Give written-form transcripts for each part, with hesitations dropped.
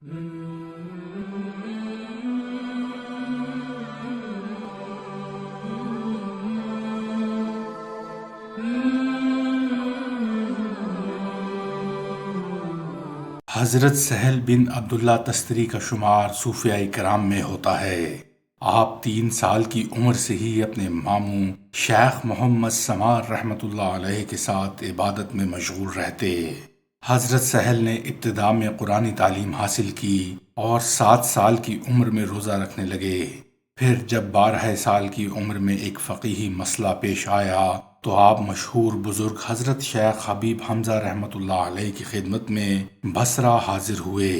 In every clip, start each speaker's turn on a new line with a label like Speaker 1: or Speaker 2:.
Speaker 1: حضرت سہل بن عبداللہ تستری کا شمار صوفیاء کرام میں ہوتا ہے۔ آپ 3 سال کی عمر سے ہی اپنے ماموں شیخ محمد سمار رحمۃ اللہ علیہ کے ساتھ عبادت میں مشغول رہتے۔ حضرت سہل نے ابتدا میں قرآنی تعلیم حاصل کی اور 7 سال کی عمر میں روزہ رکھنے لگے۔ پھر جب 12 سال کی عمر میں ایک فقیہی مسئلہ پیش آیا تو آپ مشہور بزرگ حضرت شیخ حبیب حمزہ رحمۃ اللہ علیہ کی خدمت میں بصرہ حاضر ہوئے۔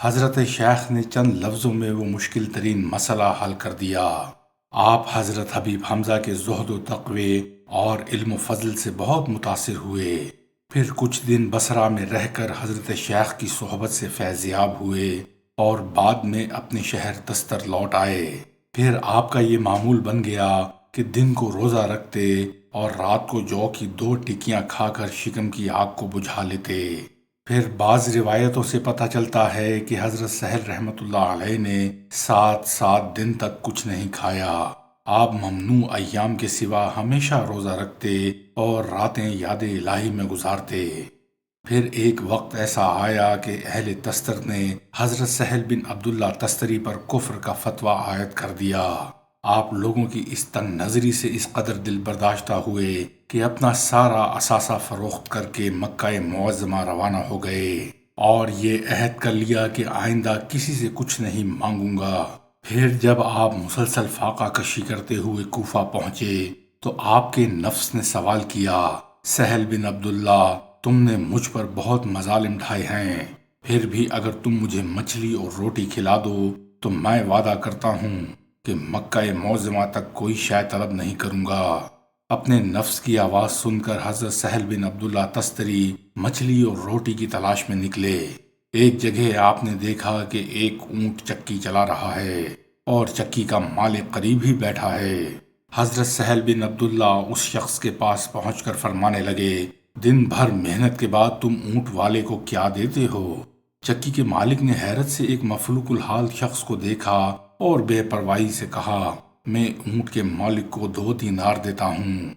Speaker 1: حضرت شیخ نے چند لفظوں میں وہ مشکل ترین مسئلہ حل کر دیا۔ آپ حضرت حبیب حمزہ کے زہد و تقوی اور علم و فضل سے بہت متاثر ہوئے۔ پھر کچھ دن بصرہ میں رہ کر حضرت شیخ کی صحبت سے فیضیاب ہوئے اور بعد میں اپنے شہر تستر لوٹ آئے۔ پھر آپ کا یہ معمول بن گیا کہ دن کو روزہ رکھتے اور رات کو جو کی 2 ٹکیاں کھا کر شکم کی آگ کو بجھا لیتے۔ پھر بعض روایتوں سے پتہ چلتا ہے کہ حضرت سہل رحمۃ اللہ علیہ نے 7 دن تک کچھ نہیں کھایا۔ آپ ممنوع ایام کے سوا ہمیشہ روزہ رکھتے اور راتیں یاد الہی میں گزارتے۔ پھر ایک وقت ایسا آیا کہ اہل تستر نے حضرت سہل بن عبداللہ تستری پر کفر کا فتویٰ عائد کر دیا۔ آپ لوگوں کی اس تنگ نظری سے اس قدر دل برداشتہ ہوئے کہ اپنا سارا اثاثہ فروخت کر کے مکہ معظمہ روانہ ہو گئے اور یہ عہد کر لیا کہ آئندہ کسی سے کچھ نہیں مانگوں گا۔ پھر جب آپ مسلسل فاقہ کشی کرتے ہوئے کوفہ پہنچے تو آپ کے نفس نے سوال کیا، سہل بن عبداللہ، تم نے مجھ پر بہت مظالم ڈھائے ہیں، پھر بھی اگر تم مجھے مچھلی اور روٹی کھلا دو تو میں وعدہ کرتا ہوں کہ مکہ معظمہ تک کوئی شے طلب نہیں کروں گا۔ اپنے نفس کی آواز سن کر حضرت سہل بن عبداللہ تستری مچھلی اور روٹی کی تلاش میں نکلے۔ ایک جگہ آپ نے دیکھا کہ ایک اونٹ چکی چلا رہا ہے اور چکی کا مالک قریب ہی بیٹھا ہے۔ حضرت سہل بن عبداللہ اس شخص کے پاس پہنچ کر فرمانے لگے، دن بھر محنت کے بعد تم اونٹ والے کو کیا دیتے ہو؟ چکی کے مالک نے حیرت سے ایک مفلوک الحال شخص کو دیکھا اور بے پرواہی سے کہا، میں اونٹ کے مالک کو 2 دینار دیتا ہوں۔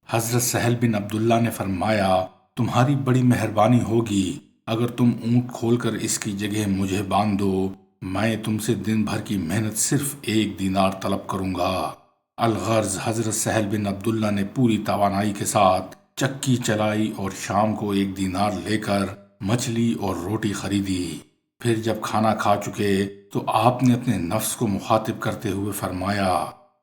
Speaker 1: حضرت سہل بن عبداللہ نے فرمایا، تمہاری بڑی مہربانی ہوگی اگر تم اونٹ کھول کر اس کی جگہ مجھے باندھ دو، میں تم سے دن بھر کی محنت صرف 1 دینار طلب کروں گا۔ الغرض حضرت سہل بن عبداللہ نے پوری توانائی کے ساتھ چکی چلائی اور شام کو 1 دینار لے کر مچھلی اور روٹی خریدی۔ پھر جب کھانا کھا چکے تو آپ نے اپنے نفس کو مخاطب کرتے ہوئے فرمایا،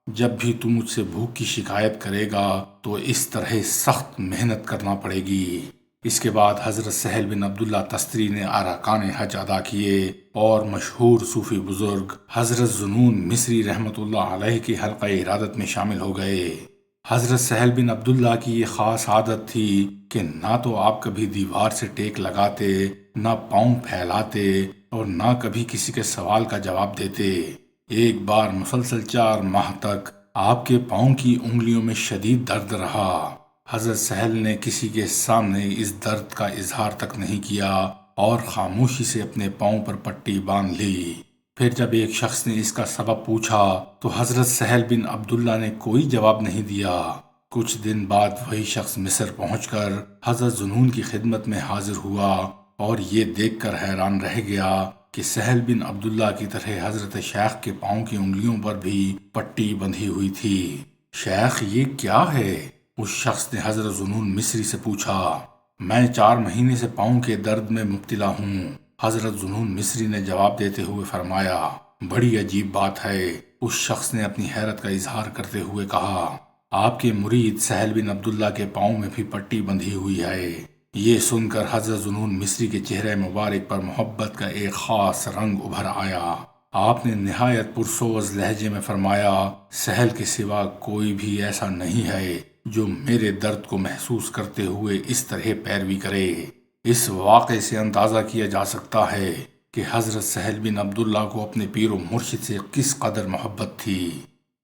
Speaker 1: جب بھی تم مجھ سے بھوک کی شکایت کرے گا تو اس طرح سخت محنت کرنا پڑے گی۔ اس کے بعد حضرت سہل بن عبداللہ تستری نے ارکان حج ادا کیے اور مشہور صوفی بزرگ حضرت ذوالنون مصری رحمۃ اللہ علیہ کی حلقہ ارادت میں شامل ہو گئے۔ حضرت سہل بن عبداللہ کی یہ خاص عادت تھی کہ نہ تو آپ کبھی دیوار سے ٹیک لگاتے، نہ پاؤں پھیلاتے اور نہ کبھی کسی کے سوال کا جواب دیتے۔ ایک بار مسلسل 4 ماہ تک آپ کے پاؤں کی انگلیوں میں شدید درد رہا۔ حضرت سہل نے کسی کے سامنے اس درد کا اظہار تک نہیں کیا اور خاموشی سے اپنے پاؤں پر پٹی باندھ لی۔ پھر جب ایک شخص نے اس کا سبب پوچھا تو حضرت سہل بن عبداللہ نے کوئی جواب نہیں دیا۔ کچھ دن بعد وہی شخص مصر پہنچ کر حضرت ذوالنون کی خدمت میں حاضر ہوا اور یہ دیکھ کر حیران رہ گیا کہ سہل بن عبداللہ کی طرح حضرت شیخ کے پاؤں کی انگلیوں پر بھی پٹی بندھی ہوئی تھی۔ شیخ، یہ کیا ہے؟ اس شخص نے حضرت ذوالنون مصری سے پوچھا۔ میں 4 مہینے سے پاؤں کے درد میں مبتلا ہوں، حضرت ذوالنون مصری نے جواب دیتے ہوئے فرمایا۔ بڑی عجیب بات ہے، اس شخص نے اپنی حیرت کا اظہار کرتے ہوئے کہا، آپ کے مرید سہل بن عبداللہ کے پاؤں میں بھی پٹی بندھی ہوئی ہے۔ یہ سن کر حضرت ذوالنون مصری کے چہرے مبارک پر محبت کا ایک خاص رنگ ابھر آیا۔ آپ نے نہایت پرسوز لہجے میں فرمایا، سہل کے سوا کوئی بھی ایسا نہیں ہے جو میرے درد کو محسوس کرتے ہوئے اس طرح پیروی کرے۔ اس واقعے سے اندازہ کیا جا سکتا ہے کہ حضرت سہل بن عبداللہ کو اپنے پیر و مرشد سے کس قدر محبت تھی۔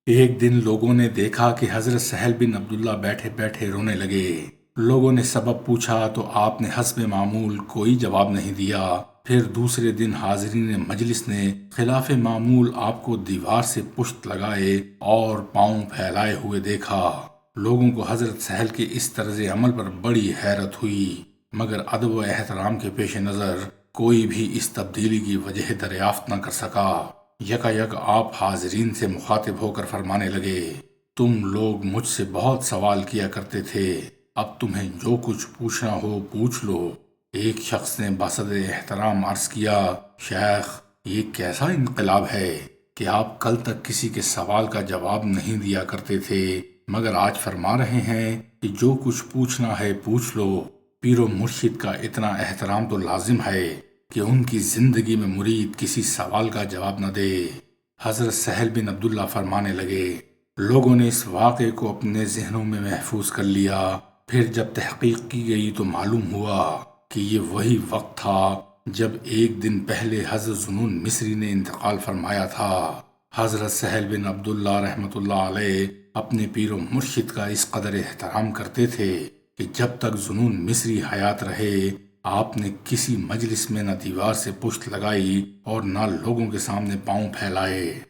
Speaker 1: ایک دن لوگوں نے دیکھا کہ حضرت سہل بن عبداللہ بیٹھے بیٹھے رونے لگے۔ لوگوں نے سبب پوچھا تو آپ نے حسب معمول کوئی جواب نہیں دیا پھر دوسرے دن حاضرین مجلس نے خلاف معمول آپ کو دیوار سے پشت لگائے اور پاؤں پھیلائے ہوئے دیکھا۔ لوگوں کو حضرت سہل کے اس طرز عمل پر بڑی حیرت ہوئی، مگر ادب و احترام کے پیش نظر کوئی بھی اس تبدیلی کی وجہ دریافت نہ کر سکا۔ یکا یک آپ حاضرین سے مخاطب ہو کر فرمانے لگے، تم لوگ مجھ سے بہت سوال کیا کرتے تھے، اب تمہیں جو کچھ پوچھنا ہو پوچھ لو۔ ایک شخص نے بصدر احترام عرض کیا، شیخ یہ کیسا انقلاب ہے کہ آپ کل تک کسی کے سوال کا جواب نہیں دیا کرتے تھے، مگر آج فرما رہے ہیں کہ جو کچھ پوچھنا ہے پوچھ لو۔ پیر و مرشد کا اتنا احترام تو لازم ہے کہ ان کی زندگی میں مرید کسی سوال کا جواب نہ دے۔ حضرت سہل بن عبداللہ فرمانے لگے، لوگوں نے اس واقعے کو اپنے ذہنوں میں محفوظ کر لیا۔ پھر جب تحقیق کی گئی تو معلوم ہوا کہ یہ وہی وقت تھا جب ایک دن پہلے حضرت ذوالنون مصری نے انتقال فرمایا تھا۔ حضرت سہل بن عبداللہ رحمۃ اللہ علیہ اپنے پیر و مرشد کا اس قدر احترام کرتے تھے کہ جب تک ذوالنون مصری حیات رہے آپ نے کسی مجلس میں نہ دیوار سے پشت لگائی اور نہ لوگوں کے سامنے پاؤں پھیلائے۔